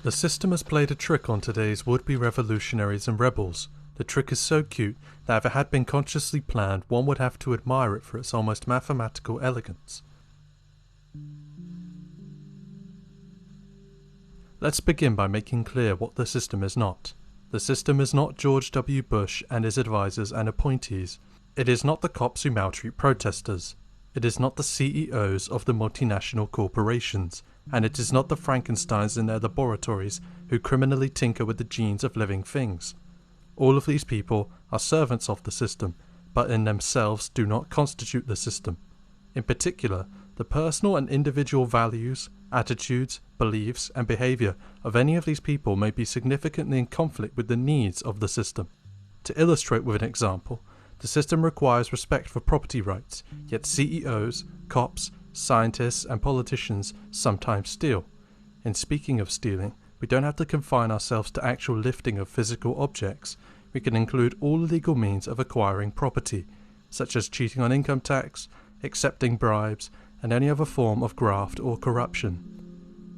The system has played a trick on today's would-be revolutionaries and rebels. The trick is so cute that if it had been consciously planned, one would have to admire it for its almost mathematical elegance. Let's begin by making clear what the system is not. The system is not George W. Bush and his advisors and appointees. It is not the cops who maltreat protesters. It is not the CEOs of the multinational corporations. And it is not the Frankensteins in their laboratories who criminally tinker with the genes of living things. All of these people are servants of the system, but in themselves do not constitute the system. In particular, the personal and individual values, attitudes, beliefs, and behavior of any of these people may be significantly in conflict with the needs of the system. To illustrate with an example, the system requires respect for property rights, yet CEOs, cops, scientists, and politicians sometimes steal. In speaking of stealing, we don't have to confine ourselves to actual lifting of physical objects. We can include all legal means of acquiring property, such as cheating on income tax, accepting bribes, and any other form of graft or corruption.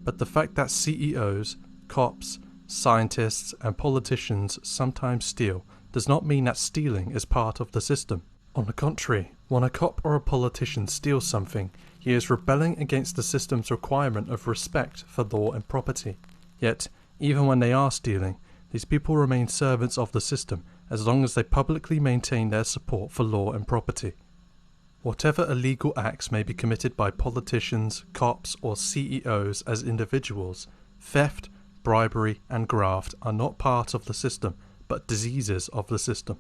But the fact that CEOs, cops, scientists, and politicians sometimes steal does not mean that stealing is part of the system. On the contrary, when a cop or a politician steals something, he is rebelling against the system's requirement of respect for law and property. Yet, even when they are stealing, these people remain servants of the system as long as they publicly maintain their support for law and property. Whatever illegal acts may be committed by politicians, cops, or CEOs as individuals, theft, bribery, and graft are not part of the system, but diseases of the system.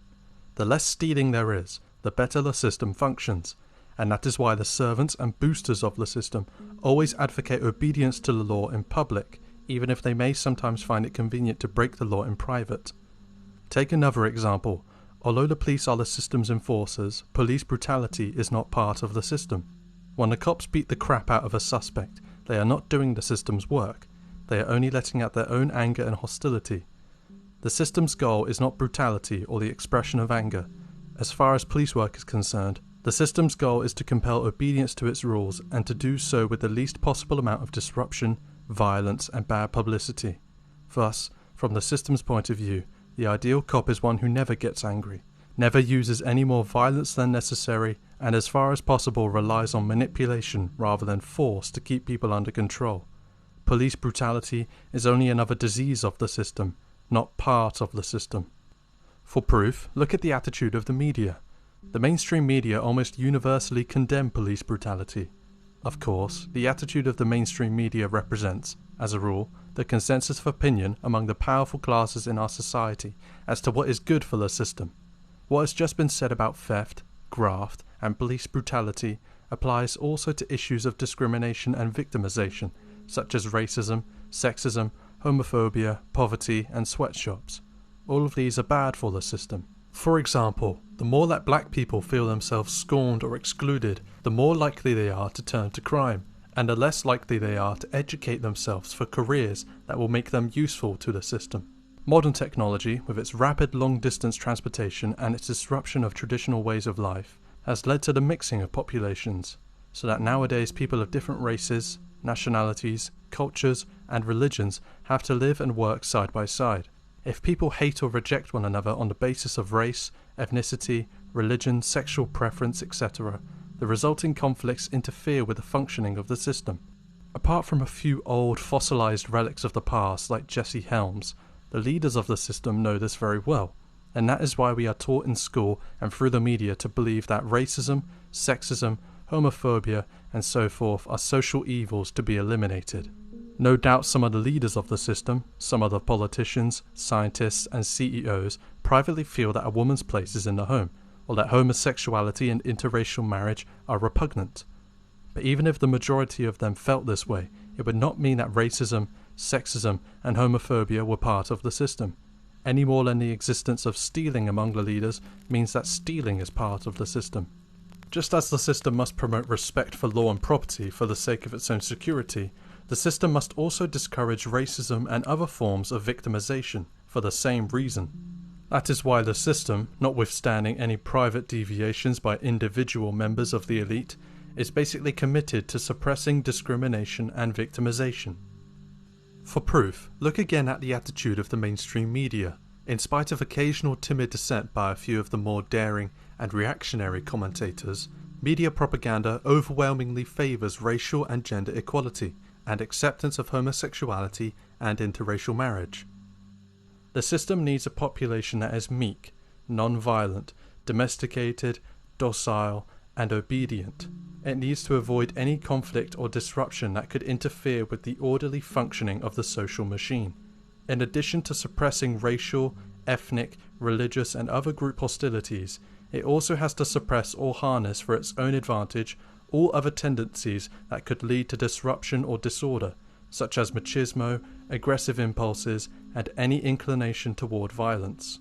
The less stealing there is, the better the system functions, and that is why the servants and boosters of the system always advocate obedience to the law in public, even if they may sometimes find it convenient to break the law in private. Take another example. Although the police are the system's enforcers, police brutality is not part of the system. When the cops beat the crap out of a suspect, they are not doing the system's work. They are only letting out their own anger and hostility. The system's goal is not brutality or the expression of anger. As far as police work is concerned, the system's goal is to compel obedience to its rules and to do so with the least possible amount of disruption, violence, and bad publicity. Thus, from the system's point of view, the ideal cop is one who never gets angry, never uses any more violence than necessary, and as far as possible relies on manipulation rather than force to keep people under control. Police brutality is only another disease of the system, not part of the system. For proof, look at the attitude of the media. The mainstream media almost universally condemn police brutality. Of course, the attitude of the mainstream media represents, as a rule, the consensus of opinion among the powerful classes in our society as to what is good for the system. What has just been said about theft, graft, and police brutality applies also to issues of discrimination and victimization, such as racism, sexism, homophobia, poverty, and sweatshops. All of these are bad for the system. For example, the more that black people feel themselves scorned or excluded, the more likely they are to turn to crime, and the less likely they are to educate themselves for careers that will make them useful to the system. Modern technology, with its rapid long-distance transportation and its disruption of traditional ways of life, has led to the mixing of populations, so that nowadays people of different races, nationalities, cultures, and religions have to live and work side by side. If people hate or reject one another on the basis of race, ethnicity, religion, sexual preference, etc., the resulting conflicts interfere with the functioning of the system. Apart from a few old fossilized relics of the past like Jesse Helms, the leaders of the system know this very well, and that is why we are taught in school and through the media to believe that racism, sexism, homophobia, and so forth are social evils to be eliminated. No doubt some of the leaders of the system, some of the politicians, scientists, and CEOs privately feel that a woman's place is in the home, or that homosexuality and interracial marriage are repugnant. But even if the majority of them felt this way, it would not mean that racism, sexism, and homophobia were part of the system, any more than the existence of stealing among the leaders means that stealing is part of the system. Just as the system must promote respect for law and property for the sake of its own security, the system must also discourage racism and other forms of victimization for the same reason. That is why the system, notwithstanding any private deviations by individual members of the elite, is basically committed to suppressing discrimination and victimization. For proof, look again at the attitude of the mainstream media. In spite of occasional timid dissent by a few of the more daring and reactionary commentators, media propaganda overwhelmingly favours racial and gender equality and acceptance of homosexuality and interracial marriage. The system needs a population that is meek, non-violent, domesticated, docile, and obedient. It needs to avoid any conflict or disruption that could interfere with the orderly functioning of the social machine. In addition to suppressing racial, ethnic, religious, and other group hostilities, it also has to suppress or harness for its own advantage all other tendencies that could lead to disruption or disorder, such as machismo, aggressive impulses, and any inclination toward violence.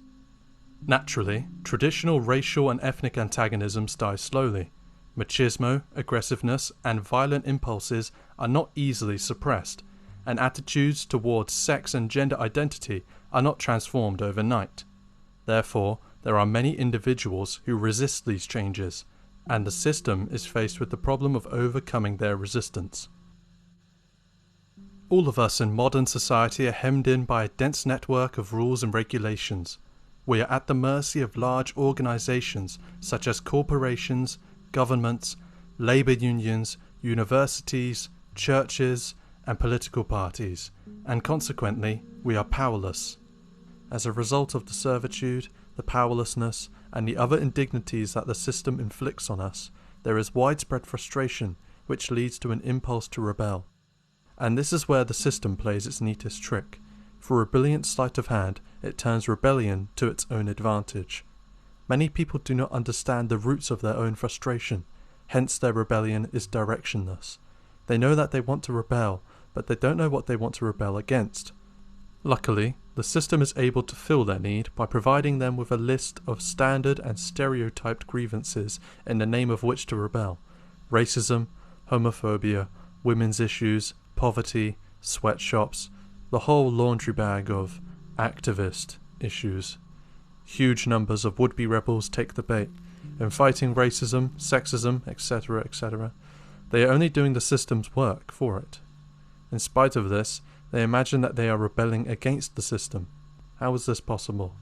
Naturally, traditional racial and ethnic antagonisms die slowly. Machismo, aggressiveness, and violent impulses are not easily suppressed, and attitudes towards sex and gender identity are not transformed overnight. Therefore, there are many individuals who resist these changes, and the system is faced with the problem of overcoming their resistance. All of us in modern society are hemmed in by a dense network of rules and regulations. We are at the mercy of large organizations such as corporations, governments, labor unions, universities, churches, and political parties, and consequently, we are powerless. As a result of the servitude, the powerlessness, and the other indignities that the system inflicts on us, there is widespread frustration, which leads to an impulse to rebel. And this is where the system plays its neatest trick. For a brilliant sleight of hand, it turns rebellion to its own advantage. Many people do not understand the roots of their own frustration, hence their rebellion is directionless. They know that they want to rebel, but they don't know what they want to rebel against. Luckily, the system is able to fill their need by providing them with a list of standard and stereotyped grievances in the name of which to rebel: racism, homophobia, women's issues, poverty, sweatshops, the whole laundry bag of activist issues. Huge numbers of would-be rebels take the bait. In fighting racism, sexism, etc., etc., they are only doing the system's work for it. In spite of this, they imagine that they are rebelling against the system. How is this possible?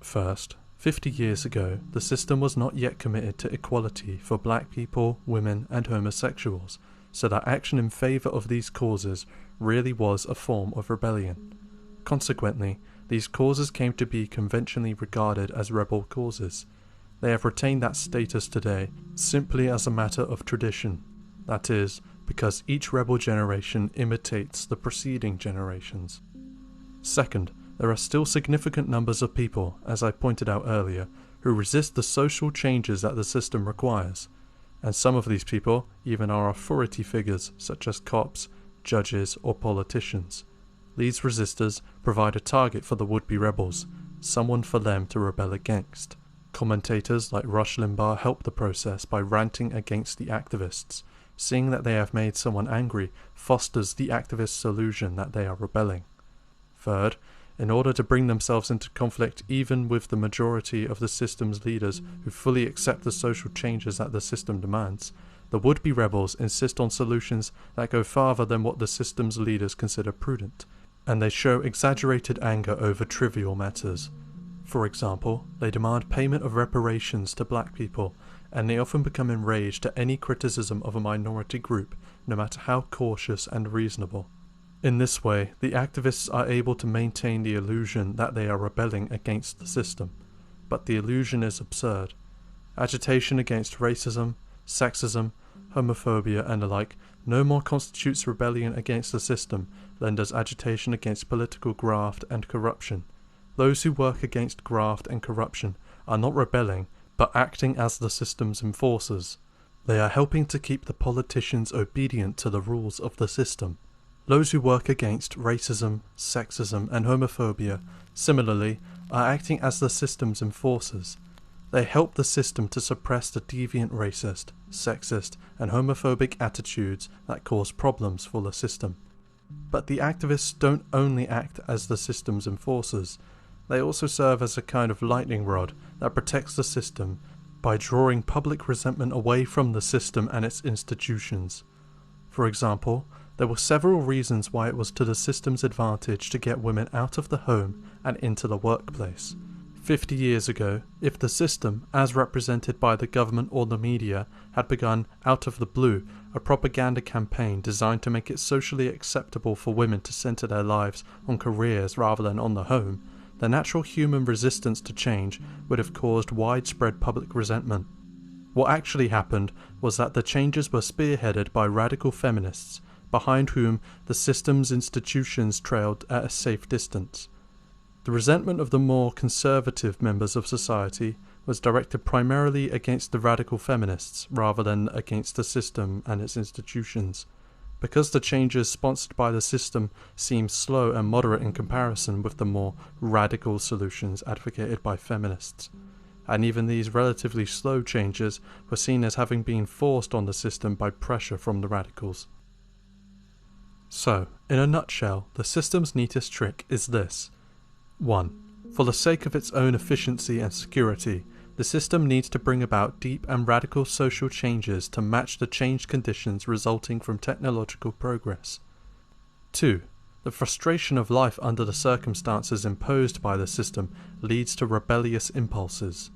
First, 50 years ago, the system was not yet committed to equality for black people, women, and homosexuals, so that action in favour of these causes really was a form of rebellion. Consequently, these causes came to be conventionally regarded as rebel causes. They have retained that status today simply as a matter of tradition. That is, because each rebel generation imitates the preceding generations. Second, there are still significant numbers of people, as I pointed out earlier, who resist the social changes that the system requires. And some of these people even are authority figures such as cops, judges, or politicians. These resistors provide a target for the would-be rebels, someone for them to rebel against. Commentators like Rush Limbaugh help the process by ranting against the activists. Seeing that they have made someone angry fosters the activists' illusion that they are rebelling. Third, in order to bring themselves into conflict even with the majority of the system's leaders who fully accept the social changes that the system demands, the would-be rebels insist on solutions that go farther than what the system's leaders consider prudent, and they show exaggerated anger over trivial matters. For example, they demand payment of reparations to black people, and they often become enraged at any criticism of a minority group, no matter how cautious and reasonable. In this way, the activists are able to maintain the illusion that they are rebelling against the system, but the illusion is absurd. Agitation against racism, sexism, homophobia, and the like no more constitutes rebellion against the system than does agitation against political graft and corruption. Those who work against graft and corruption are not rebelling, but acting as the system's enforcers. They are helping to keep the politicians obedient to the rules of the system. Those who work against racism, sexism, and homophobia, similarly, are acting as the system's enforcers. They help the system to suppress the deviant racist, sexist, and homophobic attitudes that cause problems for the system. But the activists don't only act as the system's enforcers. They also serve as a kind of lightning rod that protects the system by drawing public resentment away from the system and its institutions. For example, There were several reasons why it was to the system's advantage to get women out of the home and into the workplace. 50 years ago, if the system, as represented by the government or the media, had begun, out of the blue, a propaganda campaign designed to make it socially acceptable for women to centre their lives on careers rather than on the home, the natural human resistance to change would have caused widespread public resentment. What actually happened was that the changes were spearheaded by radical feminists, behind whom the system's institutions trailed at a safe distance. The resentment of the more conservative members of society was directed primarily against the radical feminists rather than against the system and its institutions, because the changes sponsored by the system seemed slow and moderate in comparison with the more radical solutions advocated by feminists. And even these relatively slow changes were seen as having been forced on the system by pressure from the radicals. So, in a nutshell, the system's neatest trick is this. 1. For the sake of its own efficiency and security, the system needs to bring about deep and radical social changes to match the changed conditions resulting from technological progress. 2. The frustration of life under the circumstances imposed by the system leads to rebellious impulses.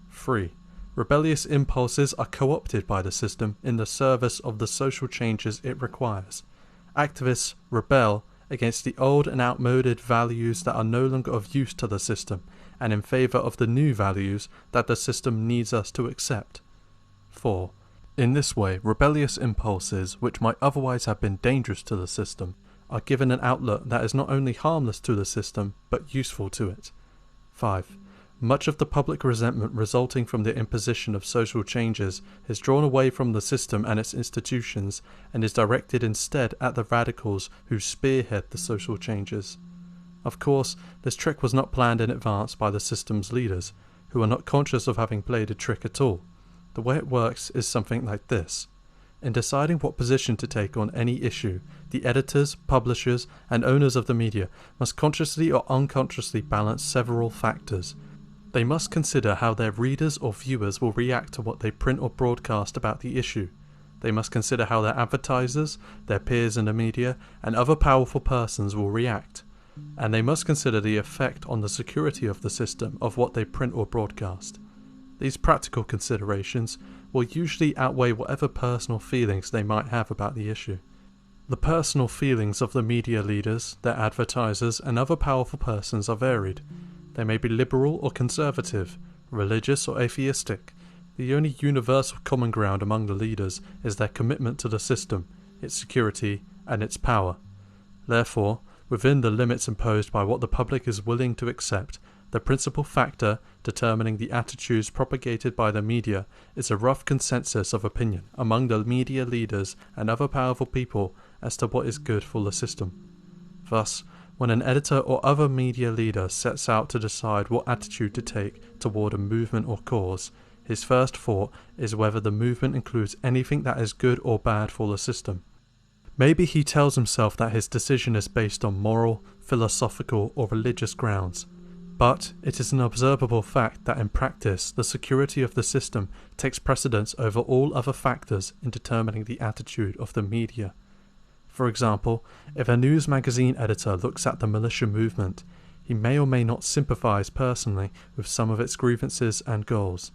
3. Rebellious impulses are co-opted by the system in the service of the social changes it requires. Activists rebel against the old and outmoded values that are no longer of use to the system, and in favour of the new values that the system needs us to accept. 4. In this way, rebellious impulses, which might otherwise have been dangerous to the system, are given an outlet that is not only harmless to the system, but useful to it. 5. Much of the public resentment resulting from the imposition of social changes is drawn away from the system and its institutions and is directed instead at the radicals who spearhead the social changes. Of course, this trick was not planned in advance by the system's leaders, who are not conscious of having played a trick at all. The way it works is something like this. In deciding what position to take on any issue, the editors, publishers, and owners of the media must consciously or unconsciously balance several factors. They must consider how their readers or viewers will react to what they print or broadcast about the issue. They must consider how their advertisers, their peers in the media, and other powerful persons will react. And they must consider the effect on the security of the system of what they print or broadcast. These practical considerations will usually outweigh whatever personal feelings they might have about the issue. The personal feelings of the media leaders, their advertisers, and other powerful persons are varied. They may be liberal or conservative, religious or atheistic. The only universal common ground among the leaders is their commitment to the system, its security, and its power. Therefore, within the limits imposed by what the public is willing to accept, the principal factor determining the attitudes propagated by the media is a rough consensus of opinion among the media leaders and other powerful people as to what is good for the system. Thus, when an editor or other media leader sets out to decide what attitude to take toward a movement or cause, his first thought is whether the movement includes anything that is good or bad for the system. Maybe he tells himself that his decision is based on moral, philosophical, or religious grounds. But it is an observable fact that in practice the security of the system takes precedence over all other factors in determining the attitude of the media. For example, if a news magazine editor looks at the militia movement, he may or may not sympathise personally with some of its grievances and goals.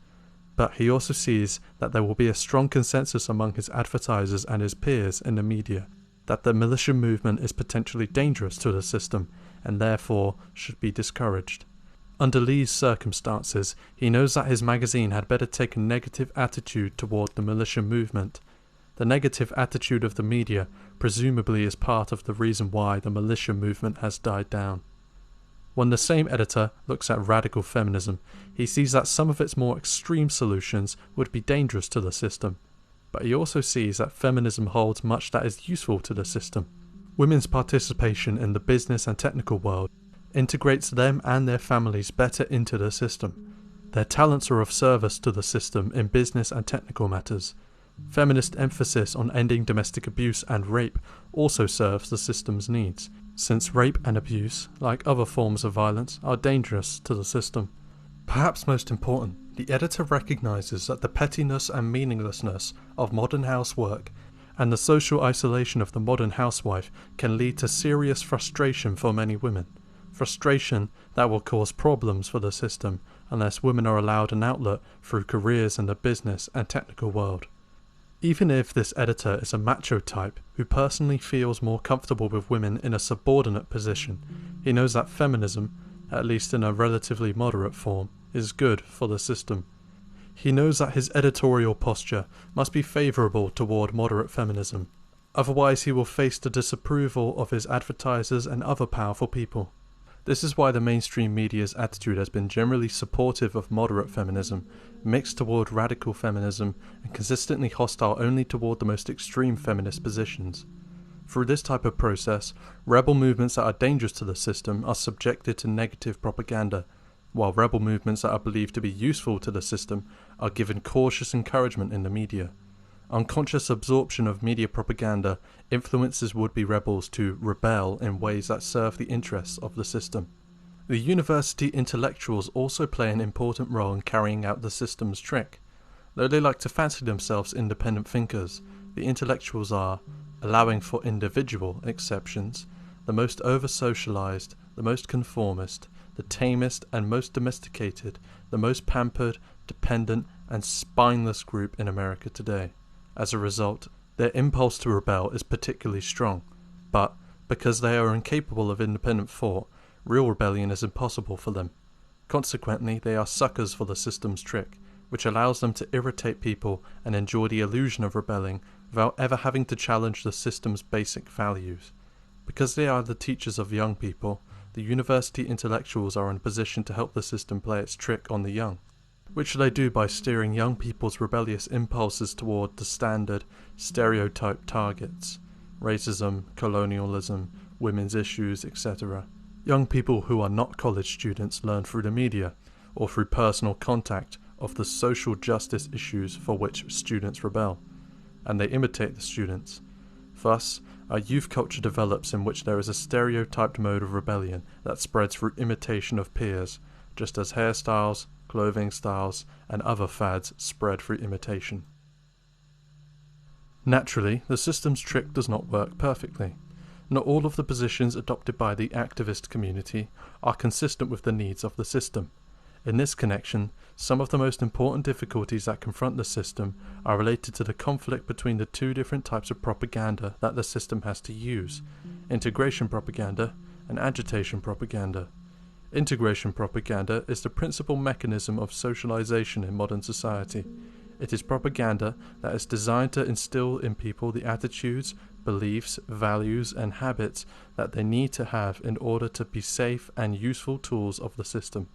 But he also sees that there will be a strong consensus among his advertisers and his peers in the media that the militia movement is potentially dangerous to the system and therefore should be discouraged. Under these circumstances, he knows that his magazine had better take a negative attitude toward the militia movement. The negative attitude of the media presumably is part of the reason why the militia movement has died down. When the same editor looks at radical feminism, he sees that some of its more extreme solutions would be dangerous to the system. But he also sees that feminism holds much that is useful to the system. Women's participation in the business and technical world integrates them and their families better into the system. Their talents are of service to the system in business and technical matters. Feminist emphasis on ending domestic abuse and rape also serves the system's needs, since rape and abuse, like other forms of violence, are dangerous to the system. Perhaps most important, the editor recognises that the pettiness and meaninglessness of modern housework And the social isolation of the modern housewife can lead to serious frustration for many women. Frustration that will cause problems for the system unless women are allowed an outlet through careers in the business and technical world. Even if this editor is a macho type who personally feels more comfortable with women in a subordinate position, he knows that feminism, at least in a relatively moderate form, is good for the system. He knows that his editorial posture must be favourable toward moderate feminism, otherwise he will face the disapproval of his advertisers and other powerful people. This is why the mainstream media's attitude has been generally supportive of moderate feminism, mixed toward radical feminism, and consistently hostile only toward the most extreme feminist positions. Through this type of process, rebel movements that are dangerous to the system are subjected to negative propaganda, while rebel movements that are believed to be useful to the system are given cautious encouragement in the media. Unconscious absorption of media propaganda influences would-be rebels to rebel in ways that serve the interests of the system. The university intellectuals also play an important role in carrying out the system's trick. Though they like to fancy themselves independent thinkers, the intellectuals are, allowing for individual exceptions, the most over-socialized, the most conformist, the tamest and most domesticated, the most pampered, dependent, and spineless group in America today. As a result, their impulse to rebel is particularly strong, but because they are incapable of independent thought, real rebellion is impossible for them. Consequently, they are suckers for the system's trick, which allows them to irritate people and enjoy the illusion of rebelling without ever having to challenge the system's basic values. Because they are the teachers of young people, the university intellectuals are in a position to help the system play its trick on the young, which they do by steering young people's rebellious impulses toward the standard, stereotyped targets: racism, colonialism, women's issues, etc. Young people who are not college students learn through the media, or through personal contact, of the social justice issues for which students rebel, and they imitate the students. Thus, our youth culture develops in which there is a stereotyped mode of rebellion that spreads through imitation of peers, just as hairstyles, clothing styles, and other fads spread through imitation. Naturally, the system's trick does not work perfectly. Not all of the positions adopted by the activist community are consistent with the needs of the system. In this connection, some of the most important difficulties that confront the system are related to the conflict between the two different types of propaganda that the system has to use: integration propaganda and agitation propaganda. Integration propaganda is the principal mechanism of socialization in modern society. It is propaganda that is designed to instill in people the attitudes, beliefs, values, and habits that they need to have in order to be safe and useful tools of the system.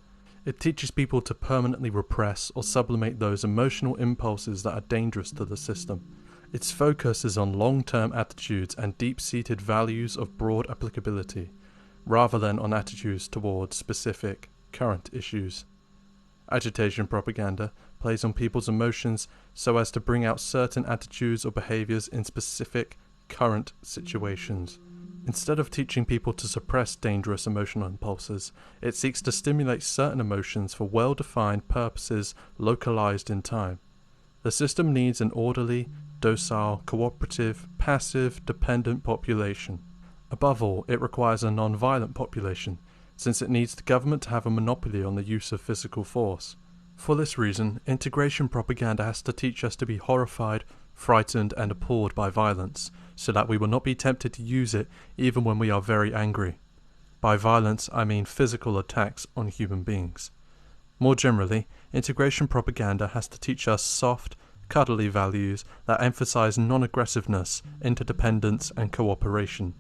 It teaches people to permanently repress or sublimate those emotional impulses that are dangerous to the system. Its focus is on long-term attitudes and deep-seated values of broad applicability, rather than on attitudes towards specific, current issues. Agitation propaganda plays on people's emotions so as to bring out certain attitudes or behaviors in specific, current situations. Instead of teaching people to suppress dangerous emotional impulses, it seeks to stimulate certain emotions for well-defined purposes localized in time. The system needs an orderly, docile, cooperative, passive, dependent population. Above all, it requires a non-violent population, since it needs the government to have a monopoly on the use of physical force. For this reason, integration propaganda has to teach us to be horrified, frightened, and appalled by violence, so that we will not be tempted to use it even when we are very angry. By violence, I mean physical attacks on human beings. More generally, integration propaganda has to teach us soft, cuddly values that emphasize non-aggressiveness, interdependence, and cooperation.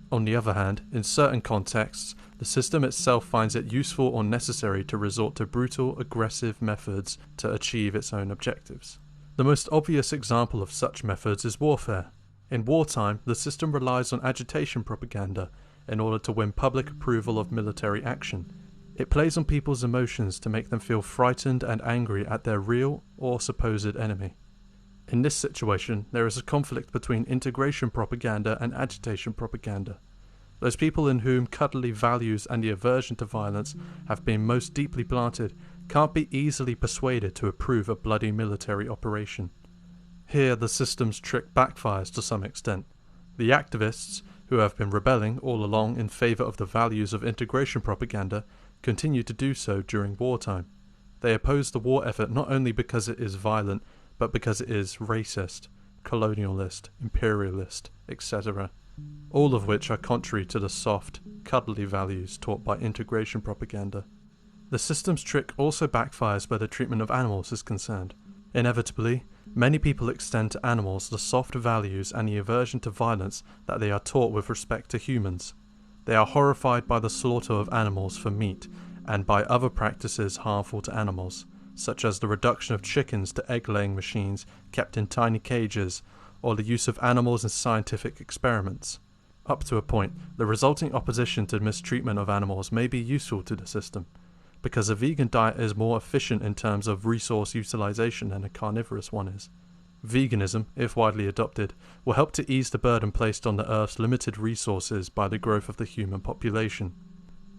On the other hand, in certain contexts, the system itself finds it useful or necessary to resort to brutal, aggressive methods to achieve its own objectives. The most obvious example of such methods is warfare. In wartime, the system relies on agitation propaganda in order to win public approval of military action. It plays on people's emotions to make them feel frightened and angry at their real or supposed enemy. In this situation, there is a conflict between integration propaganda and agitation propaganda. Those people in whom cuddly values and the aversion to violence have been most deeply planted can't be easily persuaded to approve a bloody military operation. Here the system's trick backfires to some extent. The activists, who have been rebelling all along in favour of the values of integration propaganda, continue to do so during wartime. They oppose the war effort not only because it is violent, but because it is racist, colonialist, imperialist, etc., all of which are contrary to the soft, cuddly values taught by integration propaganda. The system's trick also backfires where the treatment of animals is concerned. Inevitably, many people extend to animals the soft values and the aversion to violence that they are taught with respect to humans. They are horrified by the slaughter of animals for meat and by other practices harmful to animals, such as the reduction of chickens to egg-laying machines kept in tiny cages, or the use of animals in scientific experiments. Up to a point, the resulting opposition to mistreatment of animals may be useful to the system, because a vegan diet is more efficient in terms of resource utilization than a carnivorous one is. Veganism, if widely adopted, will help to ease the burden placed on the Earth's limited resources by the growth of the human population.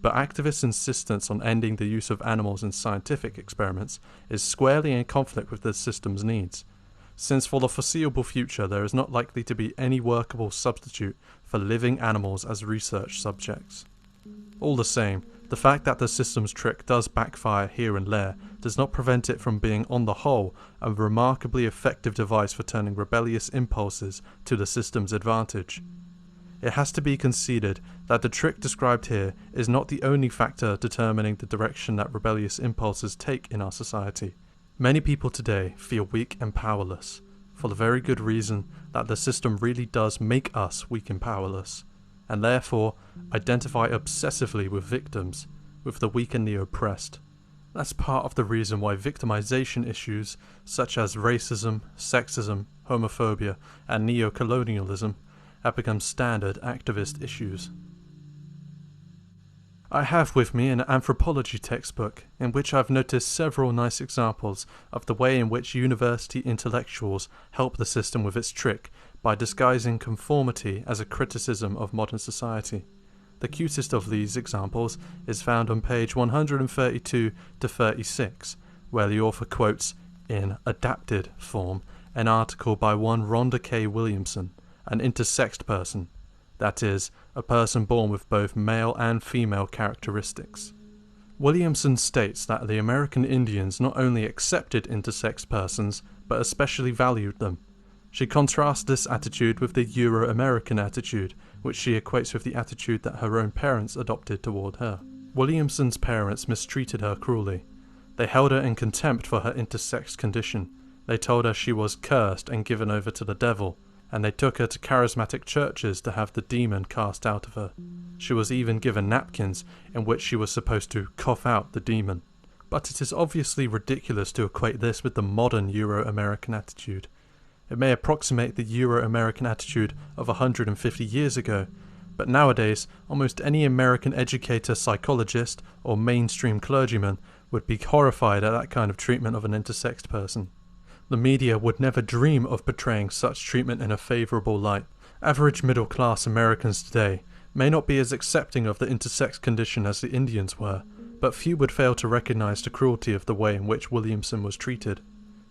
But activists' insistence on ending the use of animals in scientific experiments is squarely in conflict with the system's needs, since for the foreseeable future there is not likely to be any workable substitute for living animals as research subjects. All the same, the fact that the system's trick does backfire here and there does not prevent it from being, on the whole, a remarkably effective device for turning rebellious impulses to the system's advantage. It has to be conceded that the trick described here is not the only factor determining the direction that rebellious impulses take in our society. Many people today feel weak and powerless, for the very good reason that the system really does make us weak and powerless, and therefore identify obsessively with victims, with the weak and the oppressed. That's part of the reason why victimization issues such as racism, sexism, homophobia, and neo-colonialism have become standard activist issues. I have with me an anthropology textbook in which I've noticed several nice examples of the way in which university intellectuals help the system with its trick by disguising conformity as a criticism of modern society. The cutest of these examples is found on page 132 to 36, where the author quotes, in adapted form, an article by one Rhonda K. Williamson, an intersexed person, that is, a person born with both male and female characteristics. Williamson states that the American Indians not only accepted intersex persons, but especially valued them. She contrasts this attitude with the Euro-American attitude, which she equates with the attitude that her own parents adopted toward her. Williamson's parents mistreated her cruelly. They held her in contempt for her intersex condition. They told her she was cursed and given over to the devil, and they took her to charismatic churches to have the demon cast out of her. She was even given napkins in which she was supposed to cough out the demon. But it is obviously ridiculous to equate this with the modern Euro-American attitude. It may approximate the Euro-American attitude of 150 years ago, but nowadays almost any American educator, psychologist, or mainstream clergyman would be horrified at that kind of treatment of an intersexed person. The media would never dream of portraying such treatment in a favourable light. Average middle-class Americans today may not be as accepting of the intersex condition as the Indians were, but few would fail to recognise the cruelty of the way in which Williamson was treated.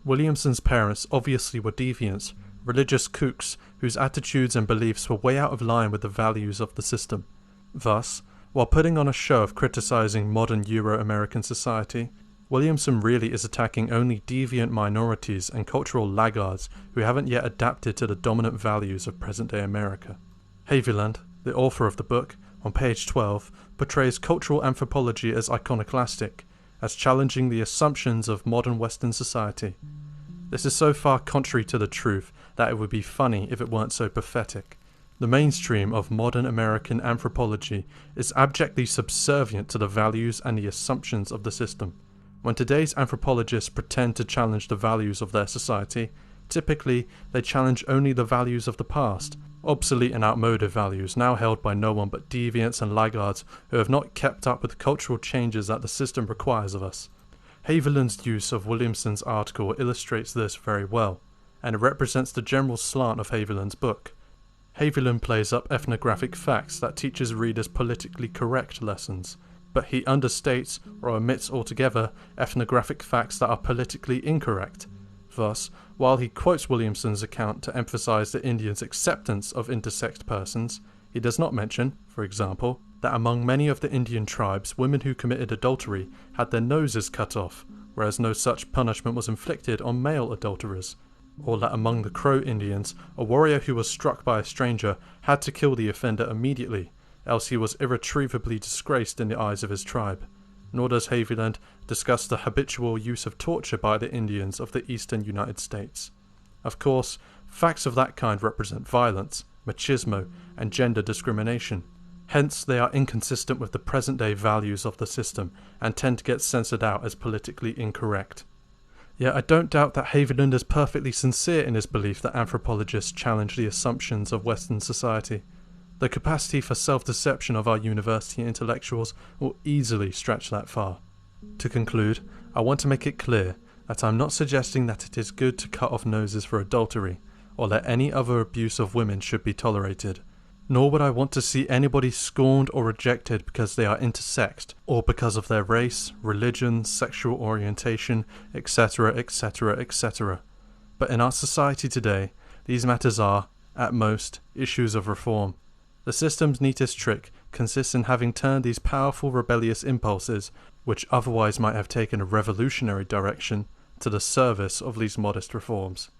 Williamson's parents obviously were deviants, religious kooks whose attitudes and beliefs were way out of line with the values of the system. Thus, while putting on a show of criticising modern Euro-American society, Williamson really is attacking only deviant minorities and cultural laggards who haven't yet adapted to the dominant values of present-day America. Haviland, the author of the book, on page 12, portrays cultural anthropology as iconoclastic, as challenging the assumptions of modern Western society. This is so far contrary to the truth that it would be funny if it weren't so pathetic. The mainstream of modern American anthropology is abjectly subservient to the values and the assumptions of the system. When today's anthropologists pretend to challenge the values of their society, typically they challenge only the values of the past, obsolete and outmoded values now held by no one but deviants and laggards who have not kept up with the cultural changes that the system requires of us. Haviland's use of Williamson's article illustrates this very well, and it represents the general slant of Haviland's book. Haviland plays up ethnographic facts that teaches readers politically correct lessons, but he understates or omits altogether ethnographic facts that are politically incorrect. Thus, while he quotes Williamson's account to emphasize the Indians' acceptance of intersexed persons, he does not mention, for example, that among many of the Indian tribes, women who committed adultery had their noses cut off, whereas no such punishment was inflicted on male adulterers, or that among the Crow Indians, a warrior who was struck by a stranger had to kill the offender immediately, else he was irretrievably disgraced in the eyes of his tribe. Nor does Haviland discuss the habitual use of torture by the Indians of the eastern United States. Of course, facts of that kind represent violence, machismo, and gender discrimination. Hence, they are inconsistent with the present-day values of the system and tend to get censored out as politically incorrect. Yet I don't doubt that Haviland is perfectly sincere in his belief that anthropologists challenge the assumptions of Western society. The capacity for self-deception of our university intellectuals will easily stretch that far. To conclude, I want to make it clear that I'm not suggesting that it is good to cut off noses for adultery, or that any other abuse of women should be tolerated. Nor would I want to see anybody scorned or rejected because they are intersexed, or because of their race, religion, sexual orientation, etc., etc., etc. But in our society today, these matters are, at most, issues of reform. The system's neatest trick consists in having turned these powerful rebellious impulses, which otherwise might have taken a revolutionary direction, to the service of these modest reforms.